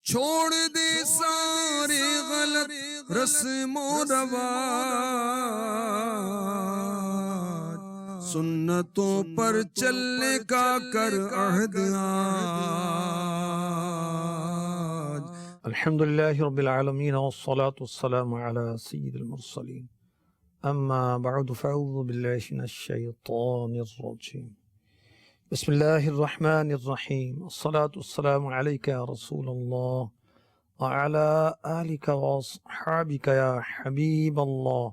چھوڑ دے سارے غلط رسم و رواج، سنتوں پر چلنے کا کر عہد آج۔ الحمدللہ رب العالمین والصلاة والسلام علی سید المرسلین، اما بعد فاعوذ باللہ من الشیطان الرجیم، بسم اللہ الرحمن الرحیم، الصلاة والسلام علیک یا رسول اللہ وعلی آلک واصحابک یا حبیب اللہ،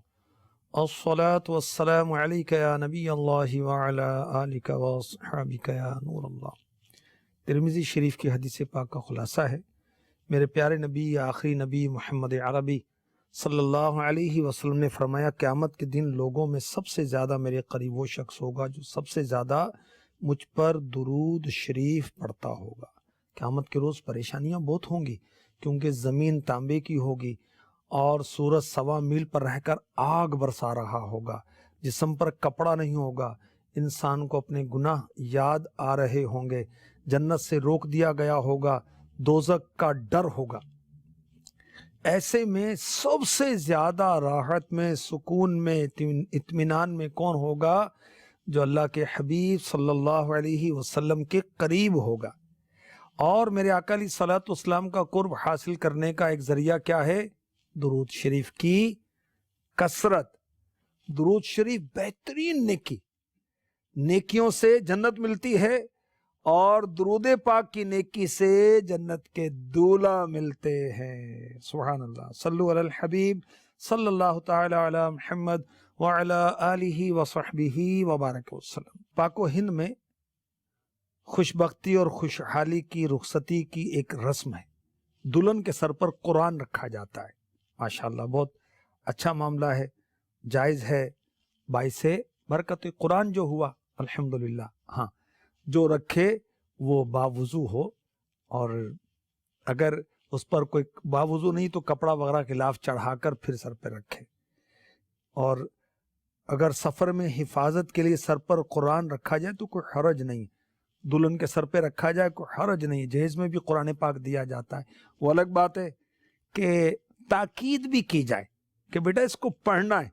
الصلاة والسلام علیک یا نبی اللہ وعلی آلک واصحابک یا نور اللہ۔ ترمذی شریف کی حدیث پاک کا خلاصہ ہے، میرے پیارے نبی آخری نبی محمد عربی صلی اللہ علیہ وسلم نے فرمایا، قیامت کے دن لوگوں میں سب سے زیادہ میرے قریب وہ شخص ہوگا جو سب سے زیادہ مجھ پر درود شریف پڑھتا ہوگا۔ قیامت کے روز پریشانیاں بہت ہوں گی، کیونکہ زمین تانبے کی ہوگی اور سورج 1.25 میل پر رہ کر آگ برسا رہا ہوگا، جسم پر کپڑا نہیں ہوگا، انسان کو اپنے گناہ یاد آ رہے ہوں گے، جنت سے روک دیا گیا ہوگا، دوزخ کا ڈر ہوگا۔ ایسے میں سب سے زیادہ راحت میں، سکون میں، اطمینان میں کون ہوگا؟ جو اللہ کے حبیب صلی اللہ علیہ وسلم کے قریب ہوگا۔ اور میرے آقا علیہ الصلوۃ والسلام کا قرب حاصل کرنے کا ایک ذریعہ کیا ہے؟ درود شریف کی کثرت۔ درود شریف بہترین نیکیوں سے جنت ملتی ہے، اور درود پاک کی نیکی سے جنت کے دولہ ملتے ہیں۔ سبحان اللہ، صلو علی الحبیب صلی اللہ تعالی علی محمد وعلی آلہ وصحبہ وبارک وسلم۔ پاک و ہند میں خوشبختی اور خوشحالی کی رخصتی کی ایک رسم ہے، دلہن کے سر پر قرآن رکھا جاتا ہے۔ ماشاءاللہ بہت اچھا معاملہ ہے، جائز ہے، باعث برکت قرآن جو ہوا الحمدللہ۔ ہاں، جو رکھے وہ باوضو ہو، اور اگر اس پر کوئی باوضو نہیں تو کپڑا وغیرہ خلاف چڑھا کر پھر سر پہ رکھے۔ اور اگر سفر میں حفاظت کے لیے سر پر قرآن رکھا جائے تو کوئی حرج نہیں، دلہن کے سر پہ رکھا جائے کوئی حرج نہیں، جہیز میں بھی قرآن پاک دیا جاتا ہے۔ وہ الگ بات ہے کہ تاکید بھی کی جائے کہ بیٹا اس کو پڑھنا ہے،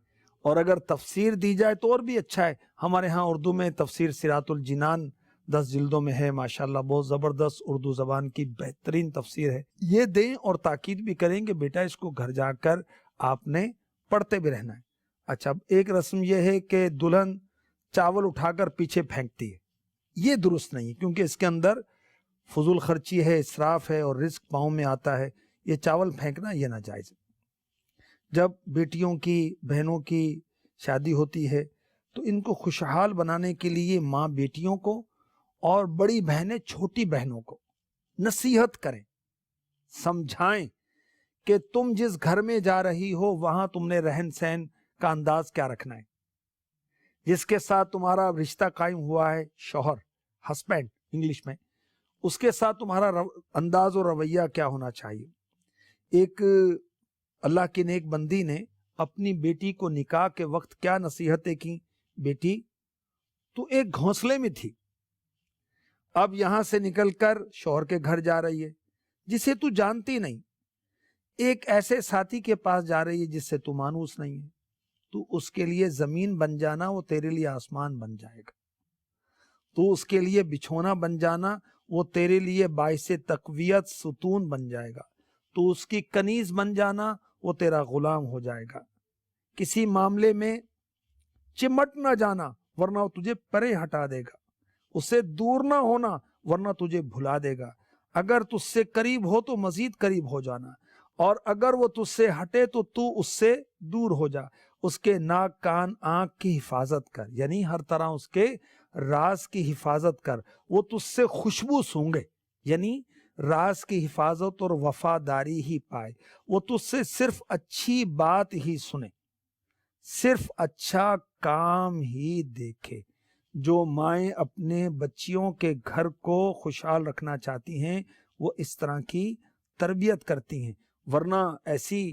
اور اگر تفسیر دی جائے تو اور بھی اچھا ہے۔ ہمارے ہاں اردو میں تفسیر صراط الجنان 10 جلدوں میں ہے، ماشاءاللہ بہت زبردست اردو زبان کی بہترین تفسیر ہے، یہ دیں اور تاکید بھی کریں کہ بیٹا اس کو گھر جا کر آپ نے پڑھتے بھی رہنا ہے۔ اچھا، ایک رسم یہ ہے کہ دلہن چاول اٹھا کر پیچھے پھینکتی ہے، یہ درست نہیں، کیونکہ اس کے اندر فضول خرچی ہے، اسراف ہے، اور رزق پاؤں میں آتا ہے۔ یہ چاول پھینکنا یہ ناجائز ہے۔ جب بیٹیوں کی، بہنوں کی شادی ہوتی ہے تو ان کو خوشحال بنانے کے لیے ماں بیٹیوں کو اور بڑی بہنیں چھوٹی بہنوں کو نصیحت کریں، سمجھائیں کہ تم جس گھر میں جا رہی ہو وہاں تم نے رہن سہن کا انداز کیا رکھنا ہے، جس کے ساتھ تمہارا رشتہ قائم ہوا ہے، شوہر، ہسبینڈ انگلش میں، اس کے ساتھ تمہارا انداز اور رویہ کیا ہونا چاہیے۔ ایک اللہ کی نیک بندی نے اپنی بیٹی کو نکاح کے وقت کیا نصیحتیں کی؟ بیٹی تو ایک گھونسلے میں تھی، اب یہاں سے نکل کر شوہر کے گھر جا رہی ہے جسے تو جانتی نہیں، ایک ایسے ساتھی کے پاس جا رہی ہے جس سے تو مانوس نہیں ہے، تو اس کے لیے زمین بن جانا وہ تیرے لیے آسمان بن جائے گا، تو اس کے لیے بچھونا بن جانا وہ تیرے لیے باعث تقویت ستون بن جائے گا، تو اس کی کنیز بن جانا وہ تیرا غلام ہو جائے گا۔ کسی معاملے میں چمٹ نہ جانا ورنہ وہ تجھے پرے ہٹا دے گا، اس سے دور نہ ہونا ورنہ تجھے بھلا دے گا، اگر تجھ سے قریب ہو تو مزید قریب ہو جانا، اور اگر وہ تجھ سے ہٹے تو تو اس سے دور ہو جا۔ اس کے ناک، کان، آنکھ کی حفاظت کر، یعنی ہر طرح اس کے راز کی حفاظت کر، وہ تجھ سے خوشبو سونگے، یعنی راز کی حفاظت اور وفاداری ہی پائے، وہ تجھ سے صرف اچھی بات ہی سنے، صرف اچھا کام ہی دیکھے۔ جو مائیں اپنے بچیوں کے گھر کو خوشحال رکھنا چاہتی ہیں وہ اس طرح کی تربیت کرتی ہیں، ورنہ ایسی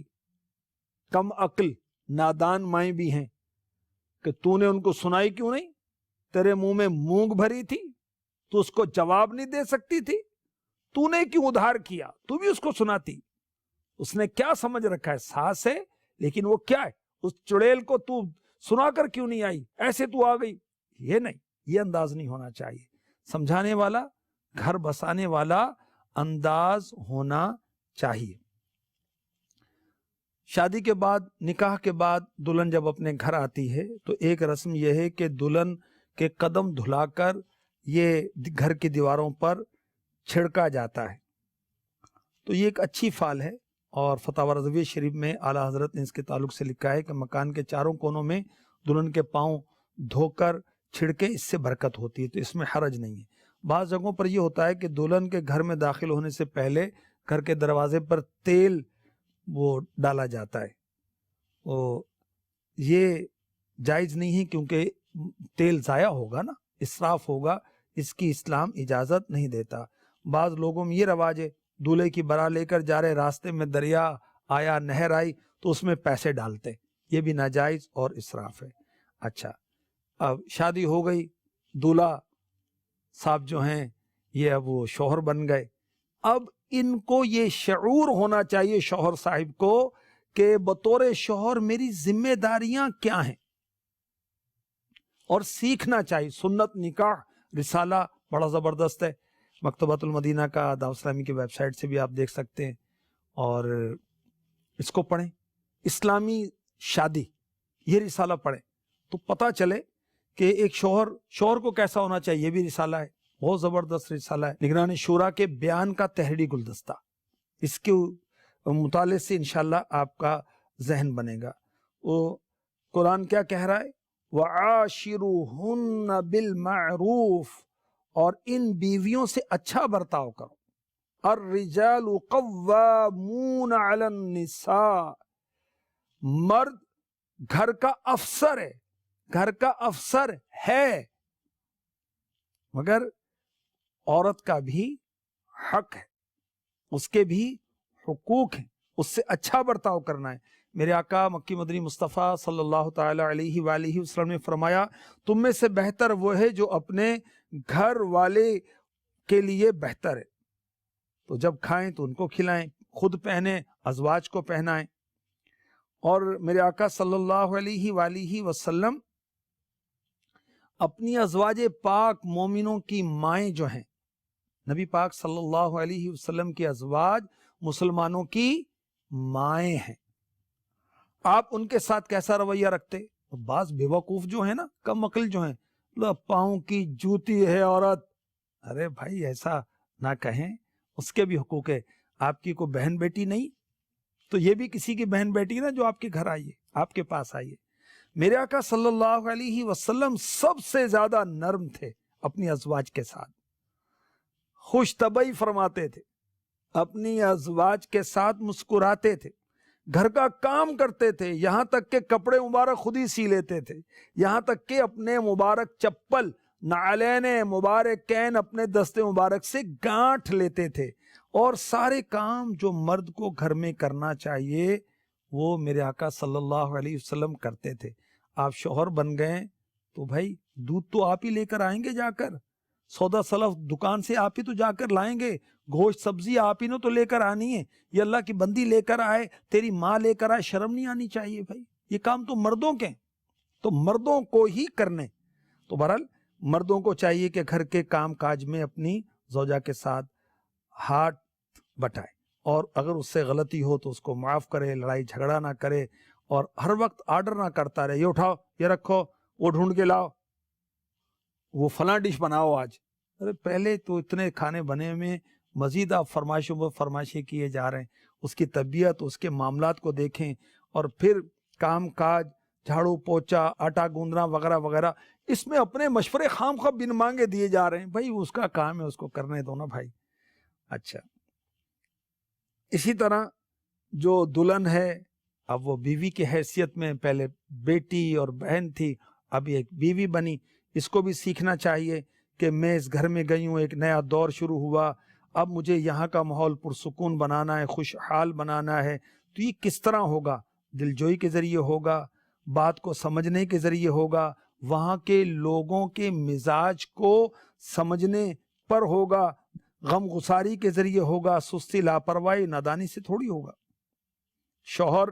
کم عقل نادان مائیں بھی ہیں کہ تو نے ان کو سنائی کیوں نہیں؟ تیرے منہ میں مونگ بھری تھی تو اس کو جواب نہیں دے سکتی تھی؟ تو نے کیوں ادھار کیا, تو بھی اس کو سناتی. اس نے کیا سمجھ رکھا ہے, ساس ہے لیکن وہ کیا ہے, اس چڑیل کو تو سنا کر کیوں نہیں آئی, ایسے تو آ گئی. یہ نہیں, یہ انداز نہیں ہونا چاہیے. سمجھانے والا, گھر بسانے والا انداز ہونا چاہیے. شادی کے بعد, نکاح کے بعد دلہن جب اپنے گھر آتی ہے تو ایک رسم یہ ہے کہ دلہن کے قدم دھلا کر یہ گھر کی دیواروں پر چھڑکا جاتا ہے. تو یہ ایک اچھی فعل ہے, اور فتاوی رضویہ شریف میں اعلیٰ حضرت نے اس کے تعلق سے لکھا ہے کہ مکان کے چاروں کونوں میں دلہن کے پاؤں دھو کر چھڑکے, اس سے برکت ہوتی ہے, تو اس میں حرج نہیں ہے. بعض جگہوں پر یہ ہوتا ہے کہ دلہن کے گھر میں داخل ہونے سے پہلے گھر کے دروازے پر تیل وہ ڈالا جاتا ہے. یہ جائز نہیں ہے کیونکہ تیل ضائع ہوگا نا, اسراف ہوگا, اس کی اسلام اجازت نہیں دیتا. بعض لوگوں میں یہ رواج ہے, دولہے کی برا لے کر جا رہے, راستے میں دریا آیا, نہر آئی تو اس میں پیسے ڈالتے, یہ بھی ناجائز اور اسراف ہے. اچھا, اب شادی ہو گئی, دولہا صاحب جو ہیں یہ اب وہ شوہر بن گئے. اب ان کو یہ شعور ہونا چاہیے شوہر صاحب کو کہ بطور شوہر میری ذمہ داریاں کیا ہیں, اور سیکھنا چاہیے. سنت نکاح رسالہ بڑا زبردست ہے, مکتبۃ المدینہ کا دعوت اسلامی کی ویب سائٹ سے بھی آپ دیکھ سکتے ہیں, اور اس کو پڑھیں. اسلامی شادی, یہ رسالہ پڑھیں تو پتہ چلے کہ ایک شوہر کو کیسا ہونا چاہیے. یہ بھی رسالہ ہے, بہت زبردست رسالہ ہے, نگران شورا کے بیان کا تحریری گلدستہ. اس کے مطالعے سے انشاءاللہ آپ کا ذہن بنے گا. وہ قرآن کیا کہہ رہا ہے, وَعَاشِرُوهُنَّ بِالْمَعْرُوفِ, اور ان بیویوں سے اچھا برتاؤ کرو. الرجال قوامون علی النساء, مرد گھر کا افسر ہے, گھر کا افسر ہے, مگر عورت کا بھی حق ہے, اس کے بھی حقوق ہیں, اس سے اچھا برتاؤ کرنا ہے. میرے آقا مکی مدنی مصطفیٰ صلی اللہ تعالی علیہ وآلہ وسلم نے فرمایا, تم میں سے بہتر وہ ہے جو اپنے گھر والے کے لیے بہتر ہے. تو جب کھائیں تو ان کو کھلائیں, خود پہنیں, ازواج کو پہنائیں. اور میرے آقا صلی اللہ علیہ وآلہ وسلم اپنی ازواج پاک مومنوں کی مائیں جو ہیں, نبی پاک صلی اللہ علیہ وسلم کی ازواج مسلمانوں کی مائیں ہیں. آپ ان کے ساتھ کیسا رویہ رکھتے؟ بعض بے وقوف جو ہیں نا, کم عقل جو ہیں, پاؤں کی جوتی ہے عورت. ارے بھائی ایسا نہ کہیں, اس کے بھی حقوق ہے. آپ کی کوئی بہن بیٹی نہیں تو یہ بھی کسی کی بہن بیٹی نا جو آپ کے گھر آئیے, آپ کے پاس آئیے. میرے آقا صلی اللہ علیہ وسلم سب سے زیادہ نرم تھے اپنی ازواج کے ساتھ, خوش طبعی فرماتے تھے, اپنی ازواج کے ساتھ مسکراتے تھے, گھر کا کام کرتے تھے, یہاں تک کہ کپڑے مبارک خود ہی سی لیتے تھے, یہاں تک کہ اپنے مبارک چپل نعلین مبارکین اپنے دستے مبارک سے گانٹھ لیتے تھے. اور سارے کام جو مرد کو گھر میں کرنا چاہیے وہ میرے آقا صلی اللہ علیہ وسلم کرتے تھے. آپ شوہر بن گئے تو بھائی دودھ تو آپ ہی لے کر آئیں گے, جا کر سودا سلف دکان سے آپ ہی تو جا کر لائیں گے, گوشت سبزی آپ ہی نے تو لے کر آنی ہے. یہ اللہ کی بندی لے کر آئے, تیری ماں لے کر آئے, شرم نہیں آنی چاہیے بھائی. یہ کام تو مردوں کے, تو مردوں کو ہی کرنے. تو بہرحال مردوں کو چاہیے کہ گھر کے کام کاج میں اپنی زوجہ کے ساتھ ہاتھ بٹائے, اور اگر اس سے غلطی ہو تو اس کو معاف کرے, لڑائی جھگڑا نہ کرے, اور ہر وقت آرڈر نہ کرتا رہے, یہ اٹھاؤ, یہ رکھو, وہ ڈھونڈ کے لاؤ, وہ فلاں ڈش بناؤ آج. ارے پہلے تو اتنے کھانے بنے میں مزید آپ فرمائشوں پر فرمائشیں کیے جا رہے ہیں. اس کی طبیعت, اس کے معاملات کو دیکھیں, اور پھر کام کاج, جھاڑو پوچا, آٹا گوندنا وغیرہ وغیرہ, اس میں اپنے مشورے خام خواہ بن مانگے دیے جا رہے ہیں. بھائی اس کا کام ہے, اس کو کرنے دو نا بھائی. اچھا, اسی طرح جو دلہن ہے اب وہ بیوی کی حیثیت میں, پہلے بیٹی اور بہن تھی, اب ایک بیوی بنی. اس کو بھی سیکھنا چاہیے کہ میں اس گھر میں گئی ہوں, ایک نیا دور شروع ہوا, اب مجھے یہاں کا ماحول پرسکون بنانا ہے, خوشحال بنانا ہے. تو یہ کس طرح ہوگا؟ دلجوئی کے ذریعے ہوگا, بات کو سمجھنے کے ذریعے ہوگا, وہاں کے لوگوں کے مزاج کو سمجھنے پر ہوگا, غم گساری کے ذریعے ہوگا، سستی لاپرواہی نادانی سے تھوڑی ہوگا۔ شوہر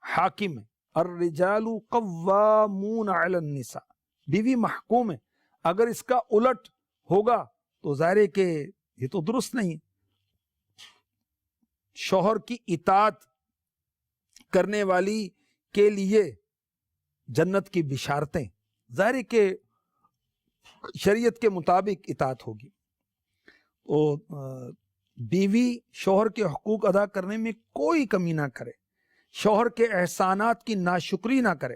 حاکم ہے، الرجال قوامون علی النساء، بیوی محکوم ہے۔ اگر اس کا الٹ ہوگا تو ظاہر ہے کہ یہ تو درست نہیں ہے۔ شوہر کی اطاعت کرنے والی کے لیے جنت کی بشارتیں، ظاہر ہے کہ شریعت کے مطابق اطاعت ہوگی۔ تو بیوی شوہر کے حقوق ادا کرنے میں کوئی کمی نہ کرے، شوہر کے احسانات کی ناشکری نہ کرے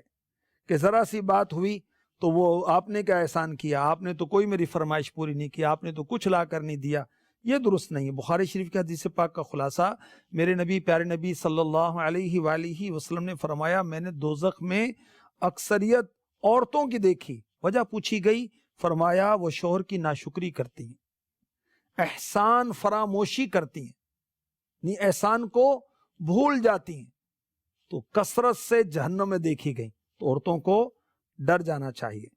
کہ ذرا سی بات ہوئی تو وہ آپ نے کیا احسان کیا، آپ نے تو کوئی میری فرمائش پوری نہیں کی، آپ نے تو کچھ لا کر نہیں دیا، یہ درست نہیں ہے۔ بخاری شریف کے حدیث پاک کا خلاصہ، میرے نبی پیارے نبی صلی اللہ علیہ وآلہ وسلم نے فرمایا، میں نے دوزخ میں اکثریت عورتوں کی دیکھی۔ وجہ پوچھی گئی، فرمایا وہ شوہر کی ناشکری کرتی ہیں، احسان فراموشی کرتی ہیں، یعنی احسان کو بھول جاتی ہیں، تو کثرت سے جہنم میں دیکھی گئی۔ تو عورتوں کو ڈر جانا چاہیے۔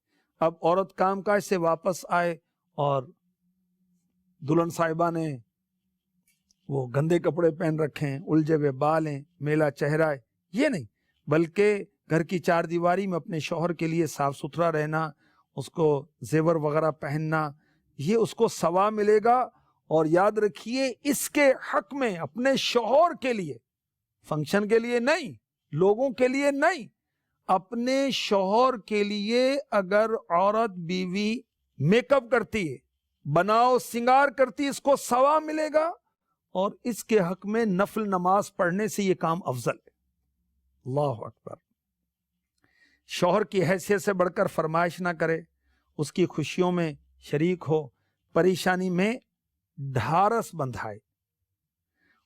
اب عورت کام کاج سے واپس آئے اور دلہن صاحبہ نے وہ گندے کپڑے پہن رکھے ہیں، الجھے ہوئے بال ہیں، میلا چہرہ ہے، یہ نہیں، بلکہ گھر کی چار دیواری میں اپنے شوہر کے لیے صاف ستھرا رہنا، اس کو زیور وغیرہ پہننا، یہ اس کو ثواب ملے گا۔ اور یاد رکھیے، اس کے حق میں اپنے شوہر کے لیے، فنکشن کے لیے نہیں، لوگوں کے لیے نہیں، اپنے شوہر کے لیے اگر عورت بیوی میک اپ کرتی ہے، بناؤ سنگار کرتی، اس کو ثواب ملے گا۔ اور اس کے حق میں نفل نماز پڑھنے سے یہ کام افضل ہے۔ اللہ اکبر۔ شوہر کی حیثیت سے بڑھ کر فرمائش نہ کرے، اس کی خوشیوں میں شریک ہو، پریشانی میں ڈھارس بندھائے،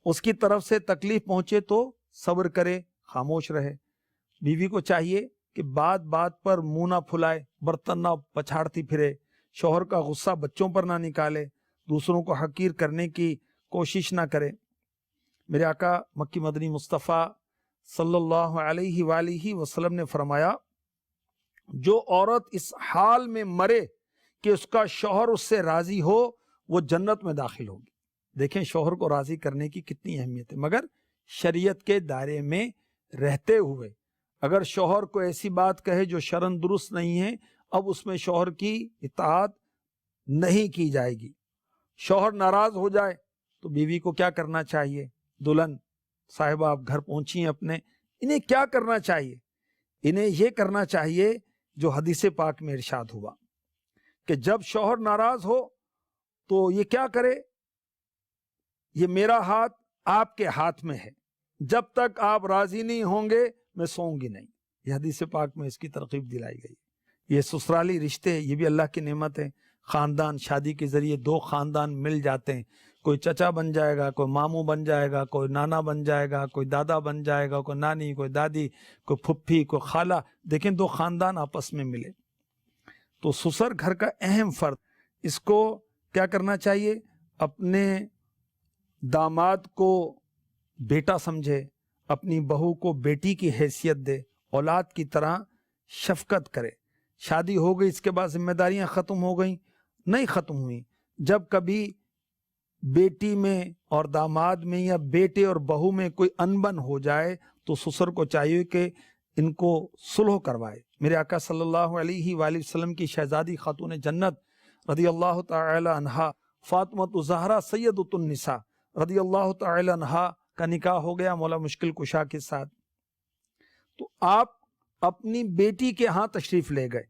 اس کی طرف سے تکلیف پہنچے تو صبر کرے، خاموش رہے۔ بیوی کو چاہیے کہ بات بات پر منہ نہ پھلائے، برتن نہ پچھاڑتی پھرے، شوہر کا غصہ بچوں پر نہ نکالے، دوسروں کو حقیر کرنے کی کوشش نہ کرے۔ میرے آقا مکی مدنی مصطفیٰ صلی اللہ علیہ وآلہ وسلم نے فرمایا، جو عورت اس حال میں مرے کہ اس کا شوہر اس سے راضی ہو، وہ جنت میں داخل ہوگی۔ دیکھیں شوہر کو راضی کرنے کی کتنی اہمیت ہے، مگر شریعت کے دائرے میں رہتے ہوئے۔ اگر شوہر کو ایسی بات کہے جو شرعاً درست نہیں ہے، اب اس میں شوہر کی اطاعت نہیں کی جائے گی۔ شوہر ناراض ہو جائے تو بیوی کو کیا کرنا چاہیے؟ دلہن صاحبہ آپ گھر پہنچی ہیں اپنے، انہیں کیا کرنا چاہیے؟ انہیں یہ کرنا چاہیے جو حدیث پاک میں ارشاد ہوا کہ جب شوہر ناراض ہو تو یہ کیا کرے؟ یہ میرا ہاتھ آپ کے ہاتھ میں ہے، جب تک آپ راضی نہیں ہوں گے میں سوؤں گی نہیں۔ یہ حدیث پاک میں اس کی ترغیب دلائی گئی۔ یہ سسرالی رشتے، یہ بھی اللہ کی نعمت ہے۔ خاندان، شادی کے ذریعے دو خاندان مل جاتے ہیں، کوئی چچا بن جائے گا، کوئی ماموں بن جائے گا، کوئی نانا بن جائے گا، کوئی دادا بن جائے گا، کوئی نانی، کوئی دادی، کوئی پھپھی، کوئی خالہ۔ دیکھیں دو خاندان آپس میں ملے تو سسر گھر کا اہم فرد، اس کو کیا کرنا چاہیے؟ اپنے داماد کو بیٹا سمجھے، اپنی بہو کو بیٹی کی حیثیت دے، اولاد کی طرح شفقت کرے۔ شادی ہو گئی، اس کے بعد ذمہ داریاں ختم ہو گئیں؟ نہیں ختم ہوئی۔ جب کبھی بیٹی میں اور داماد میں یا بیٹے اور بہو میں کوئی انبن ہو جائے تو سسر کو چاہیے کہ ان کو صلح کروائے۔ میرے آقا صلی اللہ علیہ وآلہ وسلم کی شہزادی خاتون جنت رضی اللہ تعالی عنہا فاطمۃ الزہرا سیدۃ النساء رضی اللہ تعالی عنہا کا نکاح ہو گیا مولا مشکل کشا کے ساتھ۔ تو آپ اپنی بیٹی کے ہاں تشریف لے گئے،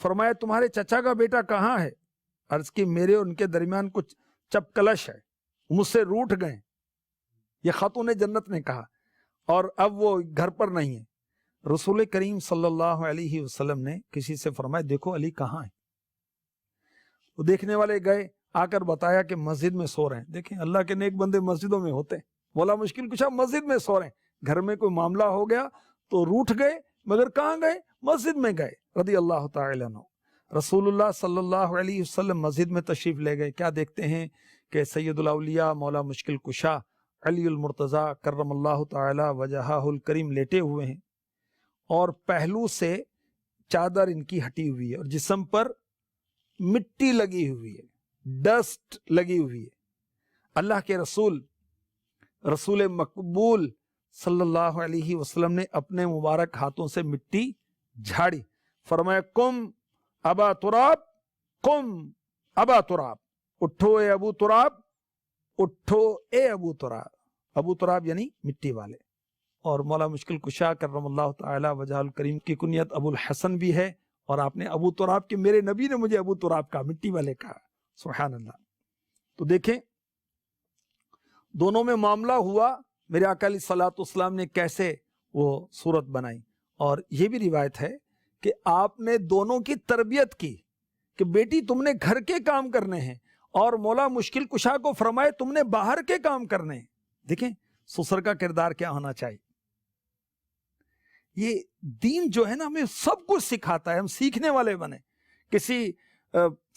فرمایا تمہارے چچا کا بیٹا کہاں ہے؟ عرض کی میرے ان کے درمیان کچھ چپ کلش ہے، مجھ سے روٹھ گئے، یہ خاتون جنت نے کہا، اور اب وہ گھر پر نہیں ہے۔ رسول کریم صلی اللہ علیہ وسلم نے کسی سے فرمایا دیکھو علی کہاں ہے؟ وہ دیکھنے والے گئے، آ کر بتایا کہ مسجد میں سو رہے ہیں۔ دیکھیں اللہ کے نیک بندے مسجدوں میں ہوتے ہیں۔ مولا مشکل کشا مسجد میں سو رہے ہیں، گھر میں کوئی معاملہ ہو گیا تو روٹھ گئے، مگر کہاں گئے؟ مسجد میں گئے رضی اللہ تعالی عنہ۔ رسول اللہ صلی اللہ علیہ وسلم مسجد میں تشریف لے گئے، کیا دیکھتے ہیں کہ سید الاولیاء مولا مشکل کشا علی المرتضیٰ کرم اللہ تعالی وجہہ الکریم لیٹے ہوئے ہیں، اور پہلو سے چادر ان کی ہٹی ہوئی ہے اور جسم پر مٹی لگی ہوئی ہے۔ ڈسٹ لگی ہوئی ہے. اللہ کے رسول مقبول صلی اللہ علیہ وسلم نے اپنے مبارک ہاتھوں سے مٹی جھاڑی, فرمایا قم ابا تراب, قم ابا تراب, اٹھو اے ابو تراب, اٹھو اے ابو تراب. ابو تراب یعنی مٹی والے. اور مولا مشکل کشا کرم اللہ تعالی وجہ الکریم کی کنیت ابو الحسن بھی ہے, اور آپ نے ابو تراب کہ میرے نبی نے مجھے ابو تراب کہا, مٹی والے کہا. سبحان اللہ. تو دیکھیں دونوں میں معاملہ ہوا, میرے آقا علیہ الصلوۃ والسلام نے کیسے وہ صورت بنائی. اور یہ بھی روایت ہے کہ آپ نے دونوں کی تربیت کی کہ بیٹی تم نے گھر کے کام کرنے ہیں, اور مولا مشکل کشا کو فرمائے تم نے باہر کے کام کرنے ہیں. دیکھیں سسر کا کردار کیا ہونا چاہیے. یہ دین جو ہے نا ہمیں سب کچھ سکھاتا ہے, ہم سیکھنے والے بنے. کسی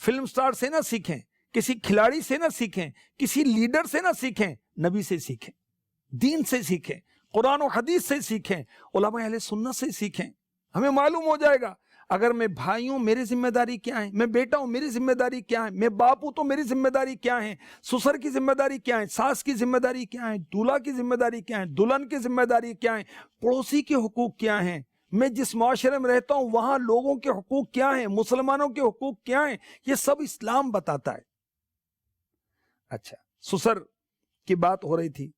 فلم سٹار سے نہ سیکھیں, کسی کھلاڑی سے نہ سیکھیں, کسی لیڈر سے نہ سیکھیں, نبی سے سیکھیں, دین سے سیکھیں, قرآن و حدیث سے سیکھیں, علماء اہل سنت سے سیکھیں. ہمیں معلوم ہو جائے گا اگر میں بھائی ہوں میری ذمہ داری کیا ہے, میں بیٹا ہوں میری ذمہ داری کیا ہے, میں باپ ہوں تو میری ذمہ داری کیا ہے, سسر کی ذمہ داری کیا ہے, ساس کی ذمہ داری کیا ہے, دولہا کی ذمہ داری کیا ہے, دلہن کی ذمہ داری کیا ہے, پڑوسی کے حقوق کیا ہیں, میں جس معاشرے میں رہتا ہوں وہاں لوگوں کے حقوق کیا ہیں, مسلمانوں کے حقوق کیا ہیں, یہ سب اسلام بتاتا ہے. اچھا, سسر کی بات ہو رہی تھی.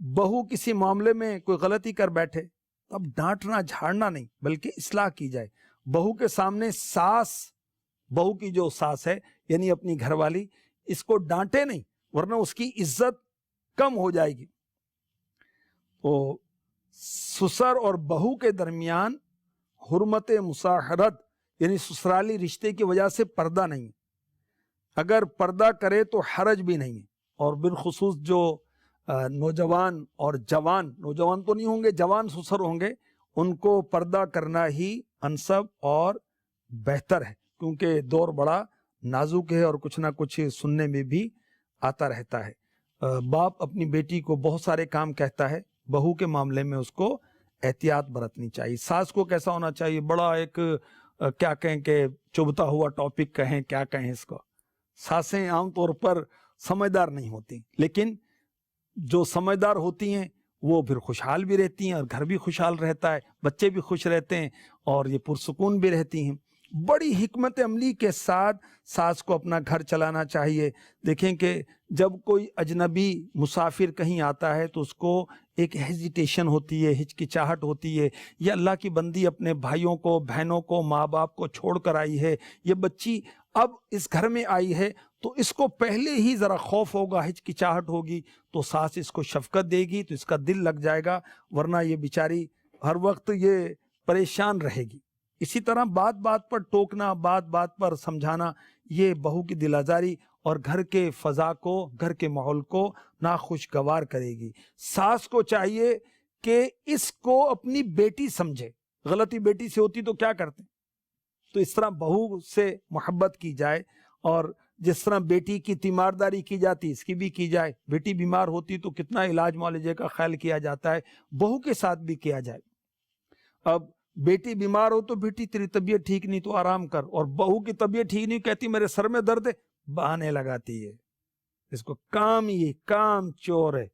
بہو کسی معاملے میں کوئی غلطی کر بیٹھے, اب ڈانٹنا جھاڑنا نہیں بلکہ اصلاح کی جائے. بہو کے سامنے ساس, بہو کی جو ساس ہے یعنی اپنی گھر والی, اس کو ڈانٹے نہیں ورنہ اس کی عزت کم ہو جائے گی. تو سسر اور بہو کے درمیان حرمت مصاہرت یعنی سسرالی رشتے کی وجہ سے پردہ نہیں ہے. اگر پردہ کرے تو حرج بھی نہیں ہے. اور بالخصوص جو نوجوان اور جوان تو نہیں ہوں گے, جوان سسر ہوں گے, ان کو پردہ کرنا ہی انسب اور بہتر ہے, کیونکہ دور بڑا نازک ہے اور کچھ نہ کچھ سننے میں بھی آتا رہتا ہے. باپ اپنی بیٹی کو بہت سارے کام کہتا ہے, بہو کے معاملے میں اس کو احتیاط برتنی چاہیے. ساس کو کیسا ہونا چاہیے, بڑا ایک کیا کہیں کہ چبھتا ہوا ٹاپک کہیں, کیا کہیں اس کو. ساسیں عام طور پر سمجھدار نہیں ہوتی, لیکن جو سمجھدار ہوتی ہیں وہ پھر خوشحال بھی رہتی ہیں, اور گھر بھی خوشحال رہتا ہے, بچے بھی خوش رہتے ہیں, اور یہ پرسکون بھی رہتی ہیں. بڑی حکمت عملی کے ساتھ ساس کو اپنا گھر چلانا چاہیے. دیکھیں کہ جب کوئی اجنبی مسافر کہیں آتا ہے تو اس کو ایک ہیزیٹیشن ہوتی ہے, ہچکچاہٹ ہوتی ہے. یہ اللہ کی بندی اپنے بھائیوں کو, بہنوں کو, ماں باپ کو چھوڑ کر آئی ہے, یہ بچی اب اس گھر میں آئی ہے, تو اس کو پہلے ہی ذرا خوف ہوگا, ہچکچاہٹ ہوگی, تو ساس اس کو شفقت دے گی تو اس کا دل لگ جائے گا, ورنہ یہ بیچاری ہر وقت یہ پریشان رہے گی. اسی طرح بات بات پر ٹوکنا, بات بات پر سمجھانا, یہ بہو کی دل آزاری اور گھر کے فضا کو, گھر کے ماحول کو ناخوشگوار کرے گی. ساس کو چاہیے کہ اس کو اپنی بیٹی سمجھے. غلطی بیٹی سے ہوتی تو کیا کرتے, تو اس طرح بہو سے محبت کی جائے, اور جس طرح بیٹی کی تیمارداری کی جاتی اس کی بھی کی جائے. بیٹی بیمار ہوتی تو کتنا علاج معالجے کا خیال کیا جاتا ہے, بہو کے ساتھ بھی کیا جائے. اب بیٹی بیمار ہو تو بیٹی تیری طبیعت ٹھیک نہیں تو آرام کر, اور بہو کی طبیعت ٹھیک نہیں کہتی میرے سر میں درد ہے, بہانے لگاتی ہے. اس کو کام یہ کام چور ہے,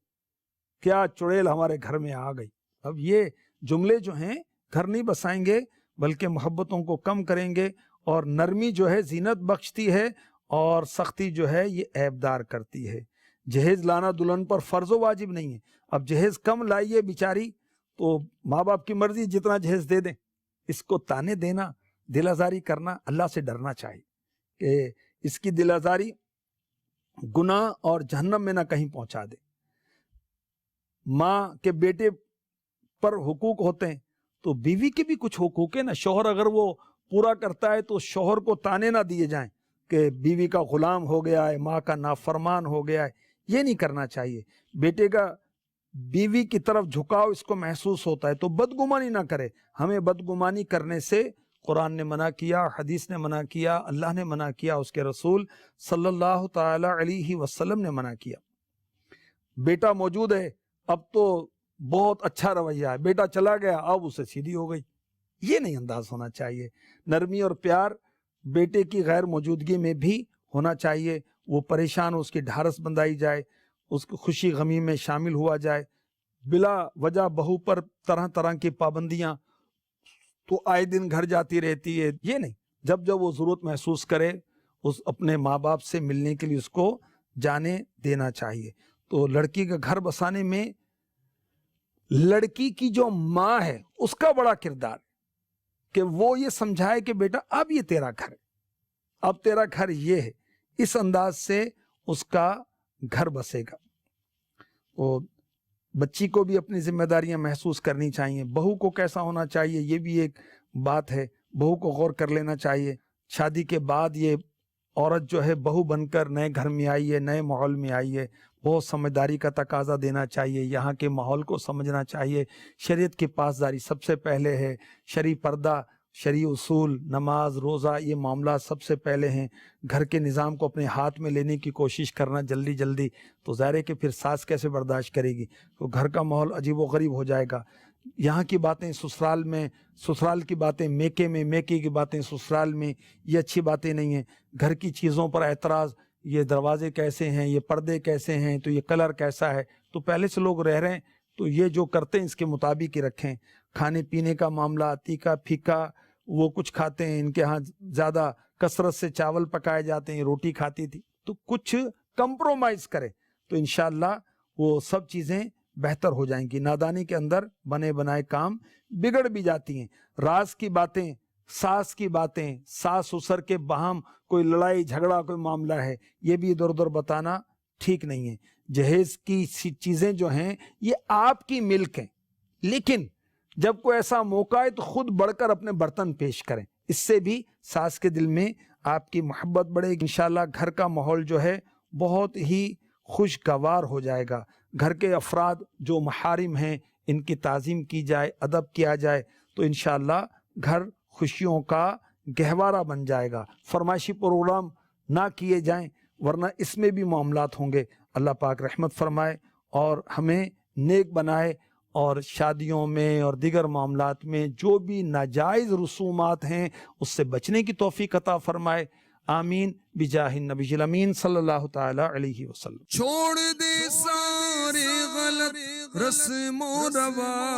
کیا چڑیل ہمارے گھر میں آ گئی. اب یہ جملے جو ہیں گھر نہیں بسائیں گے بلکہ محبتوں کو کم کریں گے, اور نرمی جو ہے زینت بخشتی ہے, اور سختی جو ہے یہ عیبدار کرتی ہے. جہیز لانا دلہن پر فرض و واجب نہیں ہے. اب جہیز کم لائیے بیچاری تو ماں باپ کی مرضی جتنا جہیز دے دیں. اس کو تانے دینا, دل آزاری کرنا, اللہ سے ڈرنا چاہیے کہ اس کی دل آزاری گناہ اور جہنم میں نہ کہیں پہنچا دے. ماں کے بیٹے پر حقوق ہوتے ہیں تو بیوی کے بھی کچھ حقوق ہیں نا. شوہر اگر وہ پورا کرتا ہے تو شوہر کو تانے نہ دیے جائیں کہ بیوی کا غلام ہو گیا ہے, ماں کا نافرمان ہو گیا ہے. یہ نہیں کرنا چاہیے. بیٹے کا بیوی کی طرف جھکاؤ اس کو محسوس ہوتا ہے تو بدگمانی نہ کرے. ہمیں بدگمانی کرنے سے قرآن نے منع کیا, حدیث نے منع کیا, اللہ نے منع کیا, اس کے رسول صلی اللہ تعالی علیہ وسلم نے منع کیا. بیٹا موجود ہے اب تو بہت اچھا رویہ ہے, بیٹا چلا گیا اب اسے سیدھی ہو گئی. یہ نہیں انداز ہونا چاہیے. نرمی اور پیار بیٹے کی غیر موجودگی میں بھی ہونا چاہیے، وہ پریشان ہو اس کی ڈھارس بندھائی جائے، اس کی خوشی غمی میں شامل ہوا جائے۔ بلا وجہ بہو پر طرح طرح کی پابندیاں تو آئے دن گھر جاتی رہتی ہے، یہ نہیں۔ جب جب وہ ضرورت محسوس کرے اس اپنے ماں باپ سے ملنے کے لیے اس کو جانے دینا چاہیے۔ تو لڑکی کا گھر بسانے میں لڑکی کی جو ماں ہے اس کا بڑا کردار ہے کہ وہ یہ سمجھائے کہ بیٹا اب یہ تیرا گھر ہے، اب تیرا گھر یہ ہے، اس انداز سے اس کا گھر بسے گا۔ وہ بچی کو بھی اپنی ذمہ داریاں محسوس کرنی چاہیے۔ بہو کو کیسا ہونا چاہیے یہ بھی ایک بات ہے، بہو کو غور کر لینا چاہیے۔ شادی کے بعد یہ عورت جو ہے بہو بن کر نئے گھر میں آئی ہے، نئے ماحول میں آئی ہے، بہت سمجھداری کا تقاضا دینا چاہیے، یہاں کے ماحول کو سمجھنا چاہیے۔ شریعت کی پاسداری سب سے پہلے ہے، شرعی پردہ، شرعی اصول، نماز، روزہ، یہ معاملات سب سے پہلے ہیں۔ گھر کے نظام کو اپنے ہاتھ میں لینے کی کوشش کرنا جلدی جلدی تو ظاہر ہے کہ پھر ساس کیسے برداشت کرے گی، تو گھر کا ماحول عجیب و غریب ہو جائے گا۔ یہاں کی باتیں سسرال میں، سسرال کی باتیں میکے میں، میکے کی باتیں سسرال میں، یہ اچھی باتیں نہیں ہیں۔ گھر کی چیزوں پر اعتراض، یہ دروازے کیسے ہیں، یہ پردے کیسے ہیں، تو یہ کلر کیسا ہے، تو پہلے سے لوگ رہ رہے ہیں تو یہ جو کرتے ہیں اس کے مطابق ہی رکھیں۔ کھانے پینے کا معاملہ، تیکا پھیکا وہ کچھ کھاتے ہیں، ان کے ہاں زیادہ کثرت سے چاول پکائے جاتے ہیں، روٹی کھاتی تھی، تو کچھ کمپرومائز کرے تو انشاءاللہ وہ سب چیزیں بہتر ہو جائیں گی۔ نادانی کے اندر بنے بنائے کام بگڑ بھی جاتی ہیں۔ راز کی باتیں، ساس کی باتیں، ساس سسر کے باہم کوئی لڑائی جھگڑا کوئی معاملہ ہے، یہ بھی ادھر ادھر بتانا ٹھیک نہیں ہے۔ جہیز کی چیزیں جو ہیں یہ آپ کی ملک ہیں، لیکن جب کوئی ایسا موقع ہے تو خود بڑھ کر اپنے برتن پیش کریں، اس سے بھی ساس کے دل میں آپ کی محبت بڑھے گی۔ انشاءاللہ گھر کا ماحول جو ہے بہت ہی خوشگوار ہو جائے گا۔ گھر کے افراد جو محارم ہیں ان کی تعظیم کی جائے، ادب کیا جائے تو انشاءاللہ گھر خوشیوں کا گہوارہ بن جائے گا۔ فرمائشی پروگرام نہ کیے جائیں ورنہ اس میں بھی معاملات ہوں گے۔ اللہ پاک رحمت فرمائے اور ہمیں نیک بنائے، اور شادیوں میں اور دیگر معاملات میں جو بھی ناجائز رسومات ہیں اس سے بچنے کی توفیق عطا فرمائے۔ آمین بجاہ النبی الامین صلی اللہ تعالی علیہ وسلم۔ چھوڑ دے سارے غلط رسم و رواج،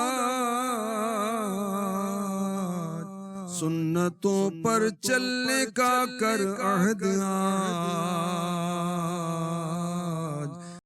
سنتوں پر چلنے کا کر عہد آج۔